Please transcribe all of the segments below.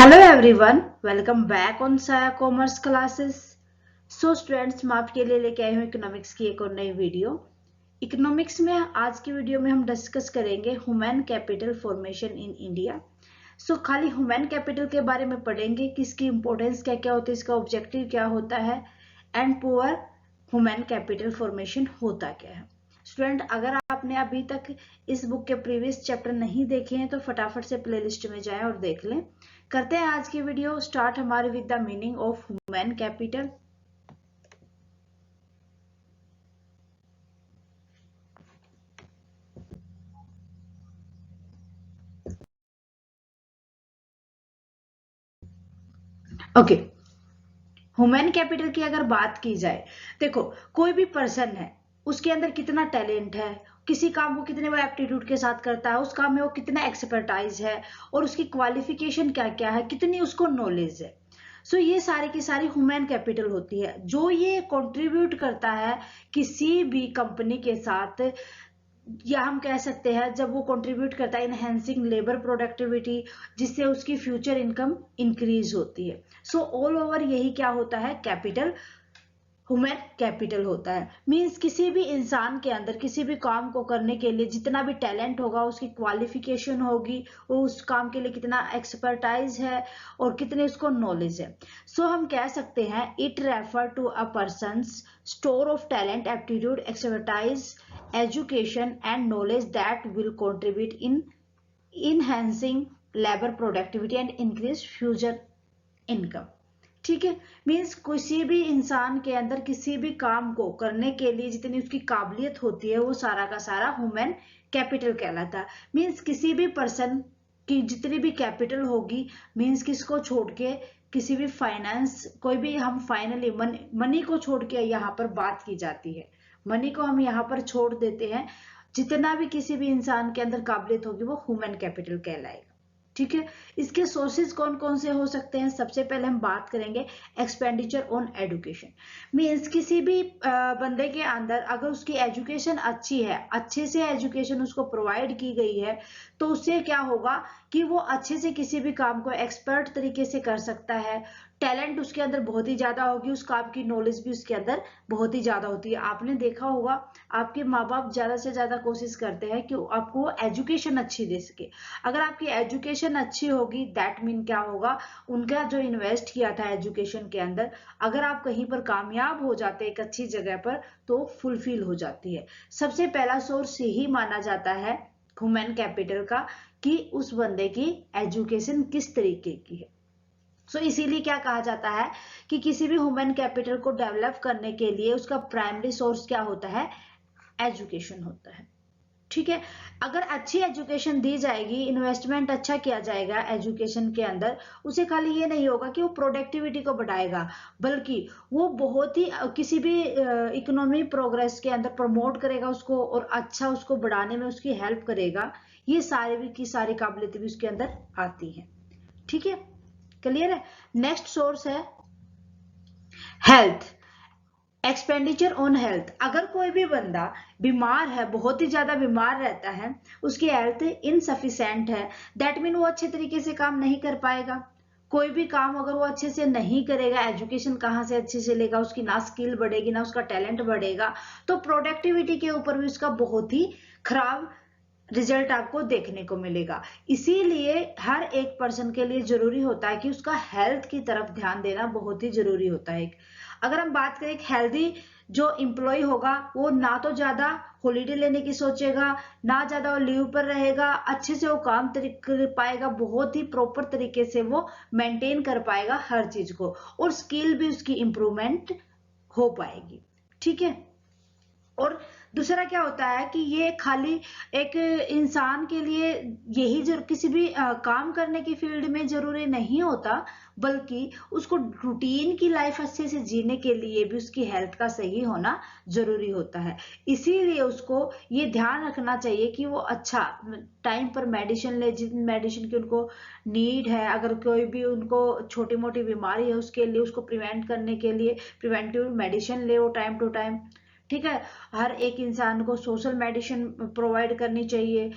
Hello everyone, welcome back on साया commerce classes. So students, मैं आपके लिए लेके आई हूँ इकोनॉमिक्स की एक और नई वीडियो। इकोनॉमिक्स में आज की वीडियो में हम डिस्कस करेंगे human capital formation in India. So खाली ह्यूमन कैपिटल के बारे में पढ़ेंगे कि इसकी इंपॉर्टेंस क्या क्या होती है, इसका ऑब्जेक्टिव क्या होता है and poor human capital formation होता क्या है। स्टूडेंट, अगर आपने अभी तक इस बुक के प्रीवियस चैप्टर नहीं देखे हैं तो फटाफट से प्लेलिस्ट में जाएं और देख लें। करते हैं आज की वीडियो स्टार्ट हमारे with the meaning of human capital. Okay, human capital की अगर बात की जाए, देखो कोई भी पर्सन है, उसके अंदर कितना टैलेंट है, किसी काम को कितने वो एप्टीट्यूड के साथ करता है, उस काम में वो कितना एक्सपर्टाइज है और उसकी क्वालिफिकेशन क्या क्या है, कितनी उसको नॉलेज है। सो ये सारी की सारी ह्यूमन कैपिटल होती है जो ये कंट्रीब्यूट करता है किसी भी कंपनी के साथ, या हम कह सकते हैं जब वो कंट्रीब्यूट करता है इनहेंसिंग लेबर प्रोडक्टिविटी, जिससे उसकी फ्यूचर इनकम इंक्रीज होती है। सो ऑल ओवर यही क्या होता है, कैपिटल, ह्यूमन कैपिटल होता है। मींस किसी भी इंसान के अंदर किसी भी काम को करने के लिए जितना भी टैलेंट होगा, उसकी क्वालिफिकेशन होगी, वो उस काम के लिए कितना एक्सपर्टाइज है और कितने उसको नॉलेज है। सो हम कह सकते हैं it refer to a person's store of talent, aptitude, expertise, education and knowledge that will contribute in enhancing labour productivity and increase future income. ठीक है, मीन्स किसी भी इंसान के अंदर किसी भी काम को करने के लिए जितनी उसकी काबिलियत होती है वो सारा का सारा ह्यूमन कैपिटल कहलाता है। मीन्स किसी भी पर्सन की जितनी भी कैपिटल होगी, मीन्स किसको छोड़ के, किसी भी फाइनेंस, कोई भी, हम फाइनली मनी को छोड़ के यहाँ पर बात की जाती है, मनी को हम यहाँ पर छोड़ देते हैं। जितना भी किसी भी इंसान के अंदर काबिलियत होगी वो ह्यूमन कैपिटल कहलाएगा। ठीक है, इसके सोर्सेज कौन कौन से हो सकते हैं। सबसे पहले हम बात करेंगे एक्सपेंडिचर ऑन एजुकेशन। मीन्स किसी भी बंदे के अंदर अगर उसकी एजुकेशन अच्छी है, अच्छे से एजुकेशन उसको प्रोवाइड की गई है, तो उससे क्या होगा कि वो अच्छे से किसी भी काम को एक्सपर्ट तरीके से कर सकता है। टैलेंट उसके अंदर बहुत ही ज्यादा होगी, उस काम की नॉलेज भी उसके अंदर बहुत ही ज्यादा होती है। आपने देखा होगा आपके माँ बाप ज्यादा से ज्यादा कोशिश करते हैं कि आपको एजुकेशन अच्छी दे सके। अगर आपकी एजुकेशन अच्छी होगी दैट मीन क्या होगा, उनका जो इन्वेस्ट किया था एजुकेशन के अंदर, अगर आप कहीं पर कामयाब हो जाते एक अच्छी जगह पर तो फुलफिल हो जाती है। सबसे पहला सोर्स यही माना जाता है ह्यूमन कैपिटल का कि उस बंदे की एजुकेशन किस तरीके की है। सो इसीलिए क्या कहा जाता है कि किसी भी ह्यूमन कैपिटल को डेवलप करने के लिए उसका प्राइमरी सोर्स क्या होता है, एजुकेशन होता है। ठीक है, अगर अच्छी एजुकेशन दी जाएगी, इन्वेस्टमेंट अच्छा किया जाएगा एजुकेशन के अंदर, उसे खाली ये नहीं होगा कि वो प्रोडक्टिविटी को बढ़ाएगा, बल्कि वो बहुत ही किसी भी इकोनॉमी प्रोग्रेस के अंदर प्रमोट करेगा उसको और अच्छा उसको बढ़ाने में उसकी हेल्प करेगा। ये सारी की सारी काबिलियत भी उसके अंदर आती है। ठीक है, क्लियर है। नेक्स्ट सोर्स है हेल्थ, एक्सपेंडिचर ऑन हेल्थ। अगर कोई भी बंदा बीमार है, बहुत ही ज्यादा बीमार रहता है, उसकी हेल्थ इनसफिशिएंट है, दैट मीन वो अच्छे तरीके से काम नहीं कर पाएगा। कोई भी काम अगर वो अच्छे से नहीं करेगा, एजुकेशन कहाँ से अच्छे से लेगा, उसकी ना स्किल बढ़ेगी ना उसका टैलेंट बढ़ेगा, तो प्रोडक्टिविटी के ऊपर भी उसका बहुत ही खराब रिजल्ट आपको देखने को मिलेगा। इसीलिए हर एक पर्सन के लिए जरूरी होता है कि उसका हेल्थ की तरफ ध्यान देना बहुत ही जरूरी होता है। अगर हम बात करें, एक हेल्दी जो एम्प्लॉय होगा वो ना तो ज्यादा हॉलीडे लेने की सोचेगा, ना ज्यादा वो लीव पर रहेगा, अच्छे से वो काम कर पाएगा, बहुत ही प्रॉपर तरीके से वो मेंटेन कर पाएगा हर चीज को, और स्किल भी उसकी इंप्रूवमेंट हो पाएगी। ठीक है, और दूसरा क्या होता है कि ये खाली एक इंसान के लिए यही जो किसी भी काम करने की फील्ड में जरूरी नहीं होता, बल्कि उसको रूटीन की लाइफ अच्छे से जीने के लिए भी उसकी हेल्थ का सही होना जरूरी होता है। इसीलिए उसको ये ध्यान रखना चाहिए कि वो अच्छा टाइम पर मेडिसिन ले, जिन मेडिसिन की उनको नीड है। अगर कोई भी उनको छोटी मोटी बीमारी है उसके लिए, उसको प्रिवेंट करने के लिए प्रिवेंटिव मेडिसिन ले वो टाइम टू टाइम। ठीक है, हर एक इंसान को सोशल मेडिसिन प्रोवाइड करनी चाहिए,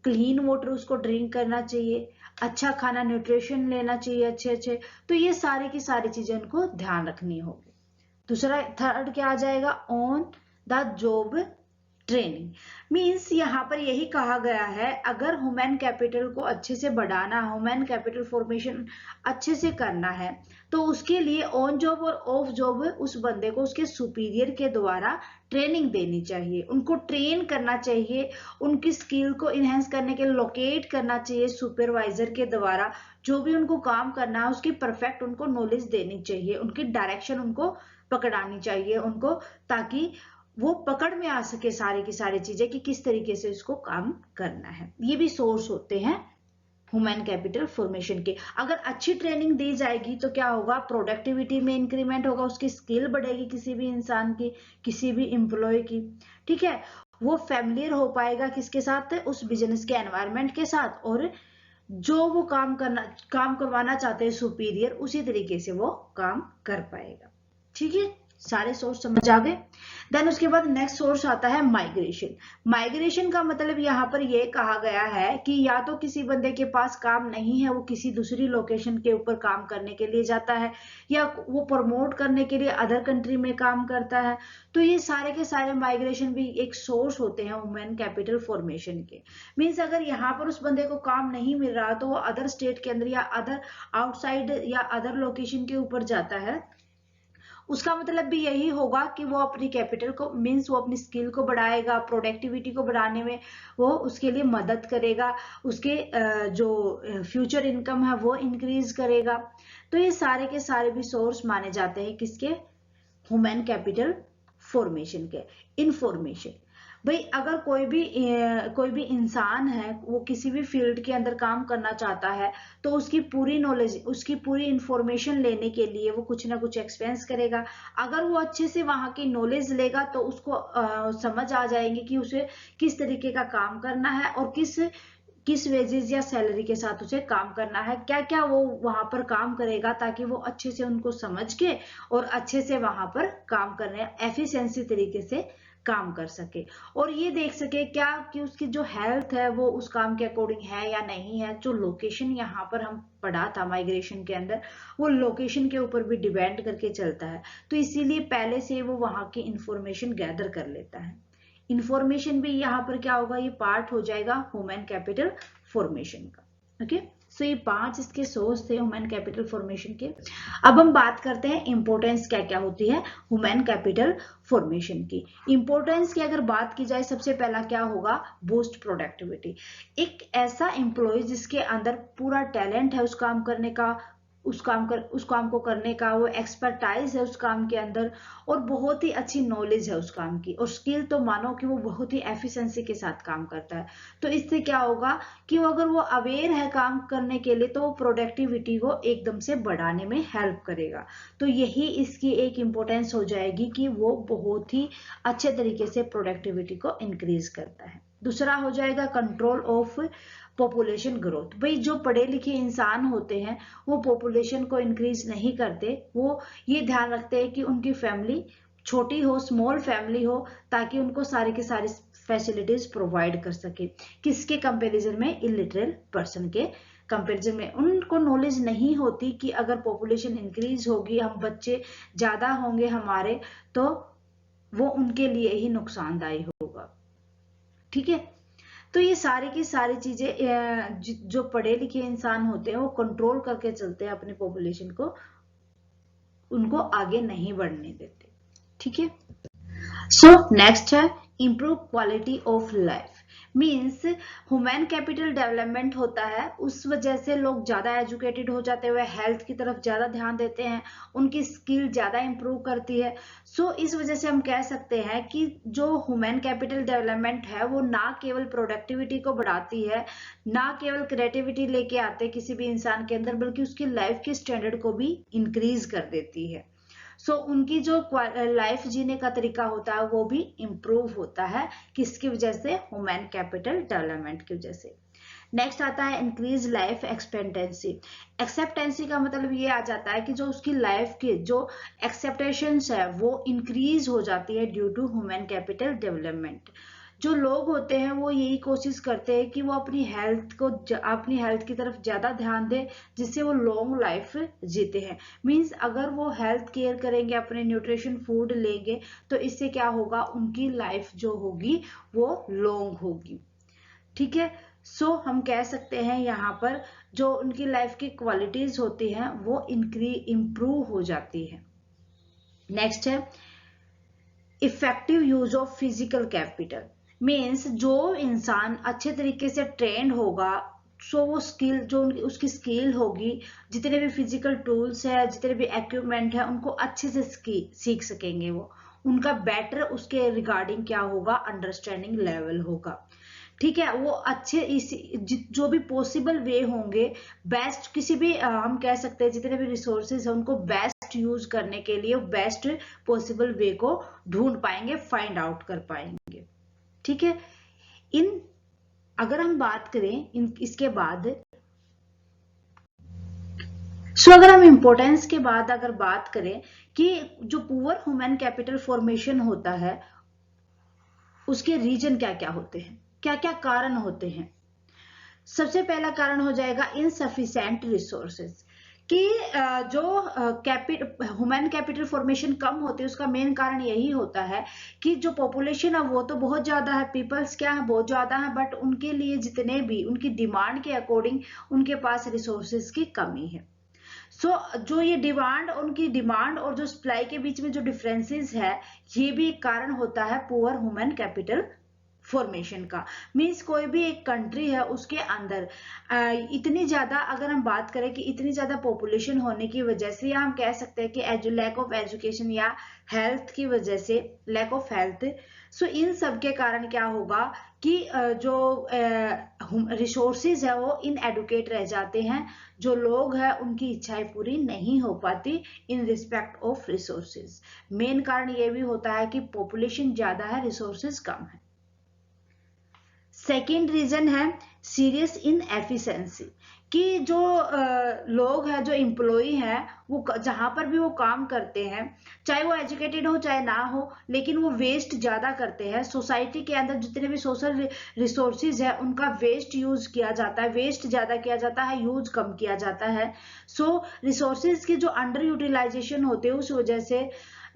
क्लीन वाटर उसको ड्रिंक करना चाहिए। अच्छा खाना, न्यूट्रिशन लेना चाहिए अच्छे अच्छे। तो ये सारी की सारी चीजें उनको ध्यान रखनी होगी। दूसरा, थर्ड क्या आ जाएगा, on the job training. Means यहाँ पर यही कहा गया है, अगर ह्यूमन कैपिटल को अच्छे से बढ़ाना, ह्यूमन कैपिटल फॉर्मेशन अच्छे से करना है, तो उसके लिए ऑन जॉब और ऑफ जॉब उस बंदे को उसके सुपीरियर के द्वारा ट्रेनिंग देनी चाहिए, उनको ट्रेन करना चाहिए, उनकी स्किल को इनहेंस करने के लिए लोकेट करना चाहिए सुपरवाइजर के द्वारा। जो भी उनको काम करना है उसकी परफेक्ट उनको नॉलेज देनी चाहिए, उनकी डायरेक्शन उनको पकड़ानी चाहिए उनको, ताकि वो पकड़ में आ सके सारी की सारी चीजें कि किस तरीके से इसको काम करना है। ये भी सोर्स होते हैं ह्यूमन कैपिटल फॉर्मेशन के। अगर अच्छी ट्रेनिंग दी जाएगी तो क्या होगा, प्रोडक्टिविटी में इंक्रीमेंट होगा, उसकी स्किल बढ़ेगी किसी भी इंसान की, किसी भी एम्प्लॉय की। ठीक है, वो फैमिलियर हो पाएगा किसके साथ, उस बिजनेस के एनवायरनमेंट के साथ, और जो वो काम करवाना चाहते हैं सुपीरियर, उसी तरीके से वो काम कर पाएगा। ठीक है, सारे सोर्स समझ आ गए। देन उसके बाद नेक्स्ट सोर्स आता है माइग्रेशन। माइग्रेशन का मतलब यहाँ पर ये कहा गया है कि या तो किसी बंदे के पास काम नहीं है, वो किसी दूसरी लोकेशन के ऊपर काम करने के लिए जाता है, या वो प्रमोट करने के लिए अदर कंट्री में काम करता है। तो ये सारे के सारे माइग्रेशन भी एक सोर्स होते हैं ह्यूमन कैपिटल फॉर्मेशन के। मीन्स अगर यहाँ पर उस बंदे को काम नहीं मिल रहा तो वो अदर स्टेट के अंदर या अदर आउटसाइड या अदर लोकेशन के ऊपर जाता है। उसका मतलब भी यही होगा कि वो अपनी कैपिटल को, मीन्स वो अपनी स्किल को बढ़ाएगा, प्रोडक्टिविटी को बढ़ाने में वो उसके लिए मदद करेगा, उसके जो फ्यूचर इनकम है वो इंक्रीज करेगा। तो ये सारे के सारे भी सोर्स माने जाते हैं किसके, ह्यूमन कैपिटल फॉर्मेशन के। इंफॉर्मेशन, भाई अगर कोई भी इंसान है, वो किसी भी फील्ड के अंदर काम करना चाहता है, तो उसकी पूरी नॉलेज, उसकी पूरी इंफॉर्मेशन लेने के लिए वो कुछ ना कुछ एक्सपेंस करेगा। अगर वो अच्छे से वहां की नॉलेज लेगा तो उसको समझ आ जाएंगे कि उसे किस तरीके का काम करना है और किस वेजेस या सैलरी के साथ उसे काम करना है, क्या क्या वो वहां पर काम करेगा, ताकि वो अच्छे से उनको समझ के और अच्छे से वहां पर काम करने, एफिशिएंसी तरीके से काम कर सके, और ये देख सके क्या कि उसकी जो हेल्थ है वो उस काम के अकॉर्डिंग है या नहीं है। जो लोकेशन यहाँ पर हम पढ़ा था माइग्रेशन के अंदर, वो लोकेशन के ऊपर भी डिपेंड करके चलता है। तो इसीलिए पहले से वो वहां की इंफॉर्मेशन गैदर कर लेता है। इंफॉर्मेशन भी यहाँ पर क्या होगा, ये पार्ट हो जाएगा ह्यूमन कैपिटल फॉर्मेशन का। ओके, सो ये 5 इसके सोर्स थे ह्यूमन कैपिटल फॉर्मेशन के। अब हम बात करते हैं इंपॉर्टेंस क्या क्या होती है ह्यूमन कैपिटल फॉर्मेशन की। इंपॉर्टेंस की अगर बात की जाए, सबसे पहला क्या होगा, बूस्ट प्रोडक्टिविटी। एक ऐसा एम्प्लॉय जिसके अंदर पूरा टैलेंट है उस काम करने का, उस काम को करने का, वो एक्सपर्टाइज है उस काम के अंदर, और बहुत ही अच्छी नॉलेज है उस काम की, और स्किल तो मानो कि वो बहुत ही एफिशिएंसी के साथ काम करता है। तो इससे क्या होगा कि अगर वो अवेयर है काम करने के लिए, तो वो प्रोडक्टिविटी को एकदम से बढ़ाने में हेल्प करेगा। तो यही इसकी एक इम्पोर्टेंस हो जाएगी कि वो बहुत ही अच्छे तरीके से प्रोडक्टिविटी को इंक्रीज करता है। दूसरा हो जाएगा कंट्रोल ऑफ पॉपुलेशन ग्रोथ। भाई जो पढ़े लिखे इंसान होते हैं वो पॉपुलेशन को इंक्रीज नहीं करते, वो ये ध्यान रखते हैं कि उनकी फैमिली छोटी हो, स्मॉल फैमिली हो, ताकि उनको सारी की सारी फैसिलिटीज प्रोवाइड कर सके। किसके कंपैरिजन में, इलिटरेट पर्सन के कंपैरिजन में। उनको नॉलेज नहीं होती कि अगर पॉपुलेशन इंक्रीज होगी, हम बच्चे ज्यादा होंगे हमारे, तो वो उनके लिए ही नुकसानदायी होगा। ठीक है, तो ये सारी की सारी चीजें जो पढ़े लिखे इंसान होते हैं वो कंट्रोल करके चलते हैं अपनी पॉपुलेशन को, उनको आगे नहीं बढ़ने देते। ठीक है, सो नेक्स्ट है improve quality of life. Means human capital development होता है, उस वजह से लोग ज्यादा एजुकेटेड हो जाते हुए हेल्थ की तरफ ज्यादा ध्यान देते हैं, उनकी स्किल ज्यादा इंप्रूव करती है। सो इस वजह से हम कह सकते हैं कि जो ह्यूमन कैपिटल डेवलपमेंट है वो ना केवल प्रोडक्टिविटी को बढ़ाती है, ना केवल क्रिएटिविटी लेके आते किसी भी इंसान के अंदर, बल्कि उसकी लाइफ के स्टैंडर्ड को भी इंक्रीज कर देती है। सो उनकी जो लाइफ जीने का तरीका होता है वो भी इम्प्रूव होता है, किसकी वजह से, ह्यूमन कैपिटल डेवलपमेंट की वजह से। नेक्स्ट आता है इंक्रीज लाइफ एक्सपेक्टेंसी। एक्सेप्टेंसी का मतलब ये आ जाता है कि जो उसकी लाइफ की जो एक्सेप्टेशंस है वो इंक्रीज हो जाती है due to human capital development. जो लोग होते हैं वो यही कोशिश करते हैं कि वो अपनी हेल्थ की तरफ ज्यादा ध्यान दें, जिससे वो लॉन्ग लाइफ जीते हैं। मींस अगर वो हेल्थ केयर करेंगे, अपने न्यूट्रिशन फूड लेंगे, तो इससे क्या होगा, उनकी लाइफ जो होगी वो लॉन्ग होगी। ठीक है, सो हम कह सकते हैं यहाँ पर जो उनकी लाइफ की क्वालिटीज होती हैं वो इंप्रूव हो जाती है। नेक्स्ट है effective use of physical capital. Means जो इंसान अच्छे तरीके से ट्रेंड होगा, सो वो स्किल जो उसकी स्किल होगी, जितने भी फिजिकल टूल्स है, जितने भी इक्विपमेंट है, उनको अच्छे से सीख सकेंगे। वो उनका बेटर उसके रिगार्डिंग क्या होगा, अंडरस्टैंडिंग लेवल होगा। ठीक है, वो अच्छे जो भी पॉसिबल वे होंगे, बेस्ट किसी भी हम कह सकते हैं जितने भी रिसोर्सेज है उनको बेस्ट यूज करने के लिए बेस्ट पॉसिबल वे को ढूंढ पाएंगे, फाइंड आउट कर पाएंगे। ठीक है, अगर हम बात करें इसके बाद, अगर हम इंपॉर्टेंस के बाद अगर बात करें कि जो पुअर ह्यूमन कैपिटल फॉर्मेशन होता है उसके रीजन क्या क्या होते हैं, क्या क्या कारण होते हैं। सबसे पहला कारण हो जाएगा इनसफिशिएंट रिसोर्सेज, कि जो ह्यूमन कैपिटल फॉर्मेशन कम होती है उसका मेन कारण यही होता है कि जो पॉपुलेशन है वो तो बहुत ज्यादा है, पीपल्स क्या है बहुत ज्यादा है, बट उनके लिए जितने भी उनकी डिमांड के अकॉर्डिंग उनके पास रिसोर्सेज की कमी है। जो ये उनकी डिमांड और जो सप्लाई के बीच में जो डिफरेंसेस है, ये भी एक कारण होता है पुअर ह्यूमन कैपिटल फॉर्मेशन का। मींस कोई भी एक कंट्री है उसके अंदर इतनी ज्यादा, अगर हम बात करें कि इतनी ज्यादा पॉपुलेशन होने की वजह से, या हम कह सकते हैं कि लैक ऑफ एजुकेशन या हेल्थ की वजह से, लैक ऑफ हेल्थ, इन सब के कारण क्या होगा कि जो रिसोर्सेज है वो इनएडुकेट रह जाते हैं, जो लोग हैं उनकी इच्छाएं पूरी नहीं हो पाती in respect of resources. Main कारण ये भी होता है कि पॉपुलेशन ज्यादा है, रिसोर्सेज कम है। सेकेंड रीजन है सीरियस इनएफिशिएंसी, कि जो लोग हैं, जो एम्प्लॉय हैं, वो जहां पर भी वो काम करते हैं, चाहे वो एजुकेटेड हो चाहे ना हो, लेकिन वो वेस्ट ज्यादा करते हैं। सोसाइटी के अंदर जितने भी सोशल रिसोर्सेज है उनका वेस्ट यूज किया जाता है, वेस्ट ज्यादा किया जाता है, यूज कम किया जाता है। रिसोर्सेज की जो अंडर यूटिलाइजेशन होते हैं उस वजह से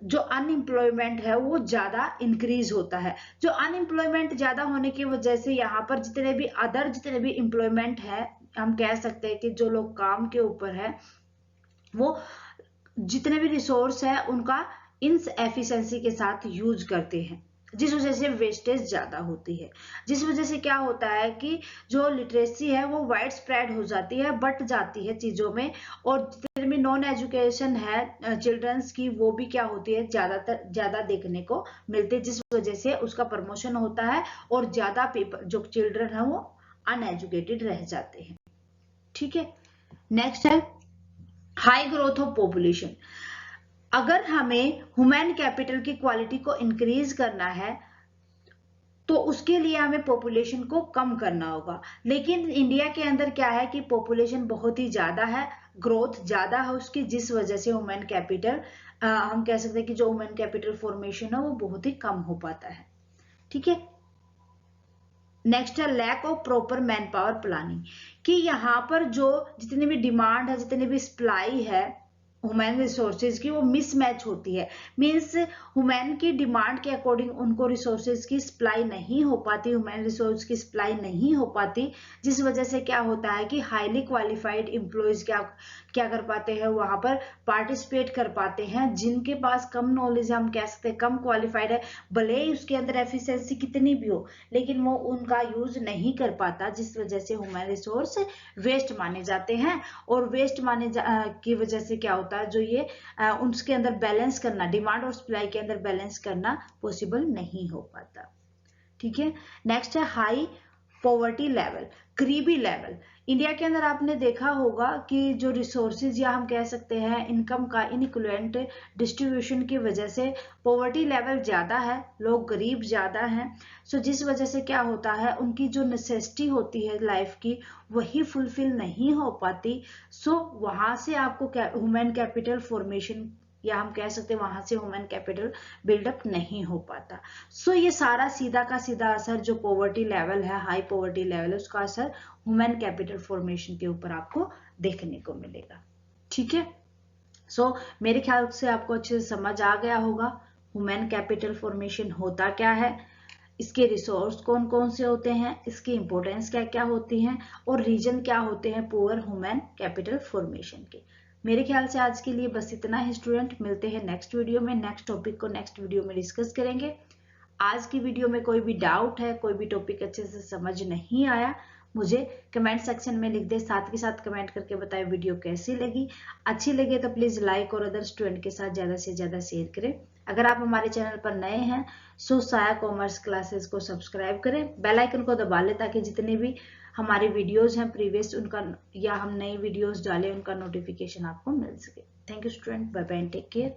जो अनएम्प्लॉयमेंट है वो ज्यादा इंक्रीज होता है। जो अनएम्प्लॉयमेंट ज्यादा होने की वजह से यहाँ पर जितने भी एम्प्लॉयमेंट है, हम कह सकते हैं कि जो लोग काम के ऊपर है, वो जितने भी रिसोर्स है उनका इनएफिशिएंसी के साथ यूज करते हैं, जिस वजह से वेस्टेज ज्यादा होती है। जिस वजह से क्या होता है कि जो लिटरेसी है वो वाइड स्प्रेड हो जाती है, बट जाती है चीजों में, और जितने भी नॉन एजुकेशन है चिल्ड्रंस की, वो भी क्या होती है, ज्यादा देखने को मिलती है, जिस वजह से उसका प्रमोशन होता है और ज्यादा जो चिल्ड्रन है वो अनएजुकेटेड रह जाते हैं। ठीक है, नेक्स्ट है हाई ग्रोथ ऑफ पॉपुलेशन। अगर हमें ह्यूमन कैपिटल की क्वालिटी को इंक्रीज करना है तो उसके लिए हमें पॉपुलेशन को कम करना होगा। लेकिन इंडिया के अंदर क्या है कि पॉपुलेशन बहुत ही ज्यादा है, ग्रोथ ज्यादा है उसकी, जिस वजह से ह्यूमन कैपिटल हम कह सकते हैं कि जो ह्यूमन कैपिटल फॉर्मेशन है वो बहुत ही कम हो पाता है। ठीक है, नेक्स्ट है lack of proper manpower planning, कि यहाँ पर जो जितनी भी डिमांड है, जितनी भी सप्लाई है ह्यूमन रिसोर्सेज की, वो मिसमैच होती है। मींस ह्यूमन की डिमांड के अकॉर्डिंग उनको रिसोर्सेज की सप्लाई नहीं हो पाती, ह्यूमन रिसोर्स की सप्लाई नहीं हो पाती, जिस वजह से क्या होता है कि हाईली क्वालिफाइड एम्प्लॉयज क्या कर पाते हैं, वहां पर पार्टिसिपेट कर पाते हैं। जिनके पास कम नॉलेज है, हम कह सकते हैं कम क्वालिफाइड है, भले ही उसके अंदर एफिशिएंसी कितनी भी हो, लेकिन वो उनका यूज नहीं कर पाता, जिस वजह से ह्यूमन रिसोर्स वेस्ट माने जाते हैं। और वेस्ट की वजह से क्या होता है, जो ये उसके अंदर बैलेंस करना, डिमांड और सप्लाई के अंदर बैलेंस करना पॉसिबल नहीं हो पाता। ठीक है, नेक्स्ट है हाई पॉवर्टी लेवल, गरीबी लेवल। इंडिया के अंदर आपने देखा होगा कि जो रिसोर्सेज या हम कह सकते हैं इनकम का इनइक्विवेलेंट डिस्ट्रीब्यूशन की वजह से पॉवर्टी लेवल ज्यादा है, लोग गरीब ज्यादा हैं। जिस वजह से क्या होता है, उनकी जो नेसेसिटी होती है लाइफ की वही फुलफिल नहीं हो पाती। वहां से आपको ह्यूमन कैपिटल फॉर्मेशन या हम कह सकते हैं वहां से ह्यूमन कैपिटल बिल्डअप नहीं हो पाता। सो ये सारा सीधा का सीधा असर जो पॉवर्टी लेवल है, हाई पॉवर्टी लेवल है, उसका असर ह्यूमन कैपिटल फॉर्मेशन के ऊपर आपको देखने को मिलेगा। ठीक है, सो मेरे ख्याल से आपको अच्छे से समझ आ गया होगा ह्यूमन कैपिटल फॉर्मेशन होता क्या है, इसके रिसोर्स कौन कौन से होते हैं, इसकी इंपॉर्टेंस क्या क्या होती है, और रीजन क्या होते हैं पुअर ह्यूमन कैपिटल फॉर्मेशन के। मेरे ख्याल से आज के लिए बस इतना ही स्टूडेंट, मिलते हैं नेक्स्ट वीडियो में। नेक्स्ट टॉपिक को नेक्स्ट वीडियो में डिस्कस करेंगे। आज की वीडियो में कोई भी डाउट है, कोई भी टॉपिक अच्छे से समझ नहीं आया, मुझे कमेंट सेक्शन में लिख दे, साथ के साथ कमेंट करके बताए वीडियो कैसी लगी। अच्छी लगे तो प्लीज लाइक और अदर स्टूडेंट के साथ ज्यादा से ज्यादा शेयर करें। अगर आप हमारे चैनल पर नए हैं सो साया कॉमर्स क्लासेस को सब्सक्राइब करें, बेल आइकन को दबा लें ताकि जितने भी हमारी वीडियोज हैं प्रीवियस उनका या हम नई वीडियोज डालें उनका नोटिफिकेशन आपको मिल सके। Thank you student, bye bye, take care.